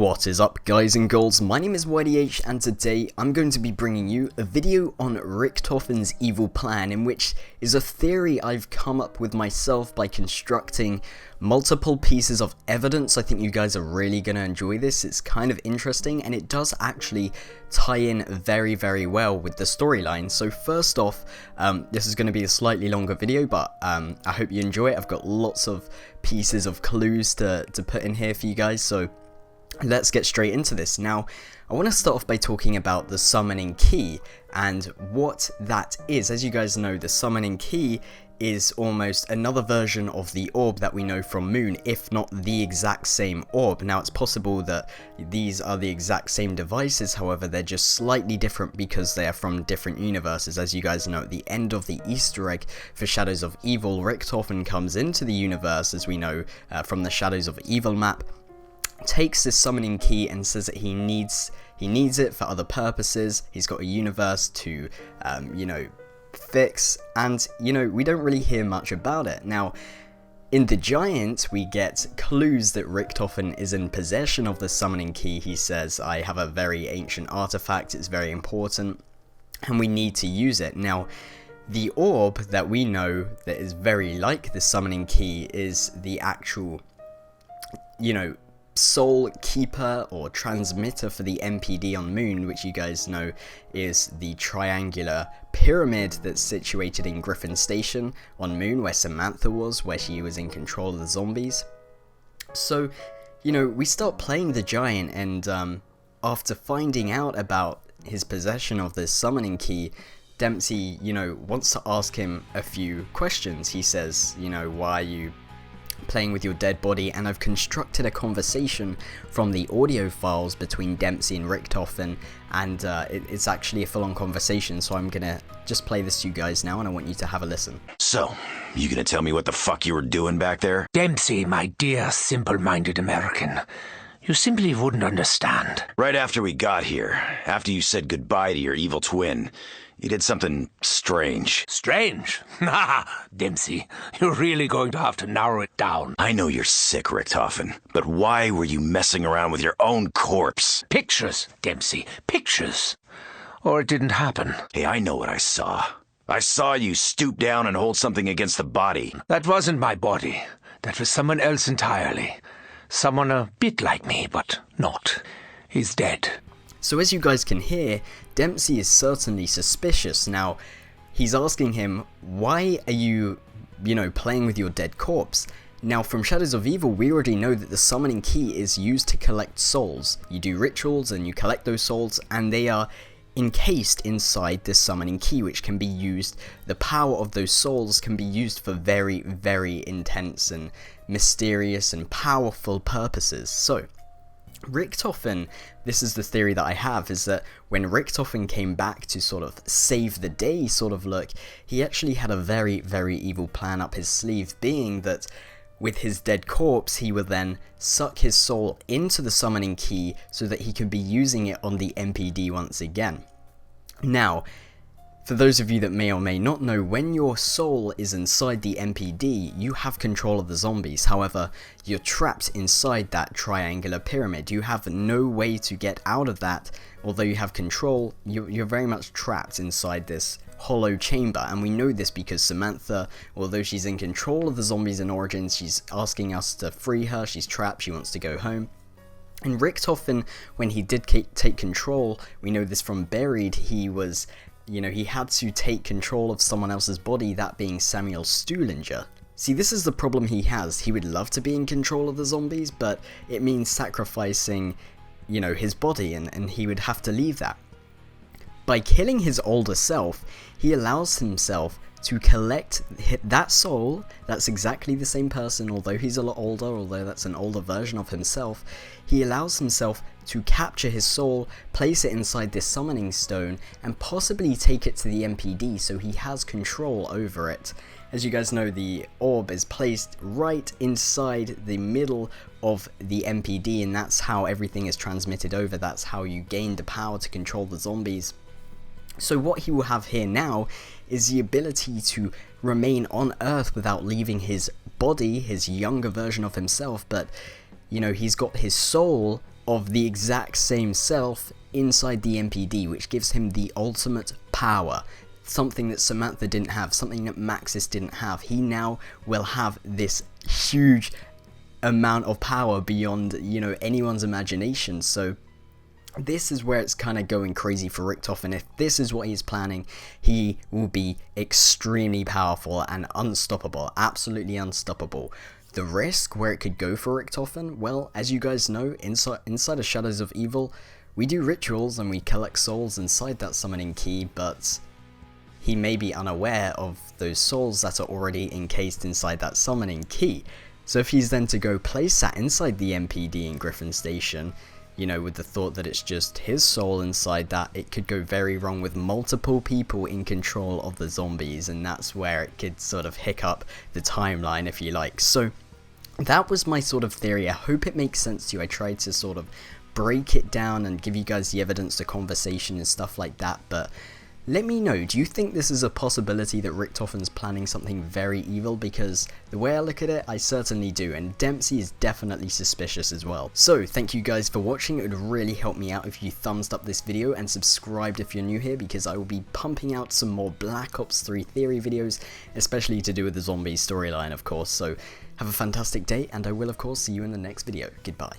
What is up, guys and girls? My name is YDH and today I'm going to be bringing you a video on Richthofen's evil plan, in which is a theory I've come up with myself by constructing multiple pieces of evidence. I think you guys are really going to enjoy this. It's kind of interesting and it does actually tie in very well with the storyline. So first off, this is going to be a slightly longer video, but I hope you enjoy it. I've got lots of pieces of clues to put in here for you guys, so let's get straight into this. Now, I want to start off by talking about the summoning key and what that is. As you guys know, the summoning key is almost another version of the orb that we know from Moon, if not the exact same orb. Now, it's possible that these are the exact same devices, however, they're just slightly different because they are from different universes. As you guys know, at the end of the Easter egg for Shadows of Evil, Richtofen comes into the universe, as we know from the Shadows of Evil map, takes this summoning key and says that he needs it for other purposes. He's got a universe to, fix, and, we don't really hear much about it. Now, in The Giant, we get clues that Richtofen is in possession of the summoning key. He says, I have a very ancient artifact, it's very important, and we need to use it. Now, the orb that we know that is very like the summoning key is the actual, soul keeper or transmitter for the MPD on Moon, which you guys know is the triangular pyramid that's situated in Griffin Station on Moon, where Samantha was, where she was in control of the zombies. So, we start playing the Giant, and after finding out about his possession of this summoning key, Dempsey, wants to ask him a few questions. He says, why are you playing with your dead body? And I've constructed a conversation from the audio files between Dempsey and Richtofen, and it's actually a full-on conversation, so I'm gonna just play this to you guys now, and I want you to have a listen. So, you gonna tell me what the fuck you were doing back there? Dempsey, my dear simple-minded American, you simply wouldn't understand. Right after we got here, after you said goodbye to your evil twin, you did something strange. Strange? Haha, Dempsey, you're really going to have to narrow it down. I know you're sick, Richtofen, but why were you messing around with your own corpse? Pictures, Dempsey, pictures. Or it didn't happen. Hey, I know what I saw. I saw you stoop down and hold something against the body. That wasn't my body. That was someone else entirely. Someone a bit like me, but not. He's dead. So as you guys can hear, Dempsey is certainly suspicious. Now, he's asking him, why are you, playing with your dead corpse? Now, from Shadows of Evil, we already know that the summoning key is used to collect souls. You do rituals and you collect those souls, and they are encased inside this summoning key, which can be used, the power of those souls can be used for very intense and mysterious and powerful purposes. So, Richtofen, this is the theory that I have, is that when Richtofen came back to sort of save the day sort of look, he actually had a very evil plan up his sleeve, being that with his dead corpse, he would then suck his soul into the summoning key so that he could be using it on the MPD once again. Now, for those of you that may or may not know, when your soul is inside the MPD, you have control of the zombies. However, you're trapped inside that triangular pyramid. You have no way to get out of that. Although you have control, you're very much trapped inside this hollow chamber. And we know this because Samantha, although she's in control of the zombies in Origins, she's asking us to free her. She's trapped, she wants to go home. And Richtofen, when he did take control, we know this from Buried, he was, he had to take control of someone else's body, that being Samuel Stuhlinger. See, this is the problem he has. He would love to be in control of the zombies, but it means sacrificing, his body, and he would have to leave that. By killing his older self, he allows himself to collect that soul. That's exactly the same person, although he's a lot older, although that's an older version of himself. He allows himself to capture his soul, place it inside this summoning stone, and possibly take it to the MPD so he has control over it. As you guys know, the orb is placed right inside the middle of the MPD, and that's how everything is transmitted over. That's how you gain the power to control the zombies. So what he will have here now is the ability to remain on Earth without leaving his body, his younger version of himself, but, he's got his soul of the exact same self inside the MPD, which gives him the ultimate power. Something that Samantha didn't have, something that Maxis didn't have. He now will have this huge amount of power beyond, you know, anyone's imagination. So this is where it's kind of going crazy for Richtofen. If this is what he's planning, he will be extremely powerful and unstoppable, absolutely unstoppable. The risk where it could go for Richtofen, well, as you guys know, inside of Shadows of Evil, we do rituals and we collect souls inside that summoning key, but he may be unaware of those souls that are already encased inside that summoning key. So if he's then to go place that inside the MPD in Griffin Station, you know, with the thought that it's just his soul inside that, it could go very wrong with multiple people in control of the zombies, and that's where it could sort of hiccup the timeline, if you like. So that was my sort of theory. I hope it makes sense to you. I tried to sort of break it down and give you guys the evidence, the conversation and stuff like that, but let me know, do you think this is a possibility that Richtofen's planning something very evil? Because the way I look at it, I certainly do, and Dempsey is definitely suspicious as well. So thank you guys for watching. It would really help me out if you thumbs up this video and subscribed if you're new here, because I will be pumping out some more Black Ops 3 theory videos, especially to do with the zombie storyline, of course. So have a fantastic day, and I will of course see you in the next video. Goodbye.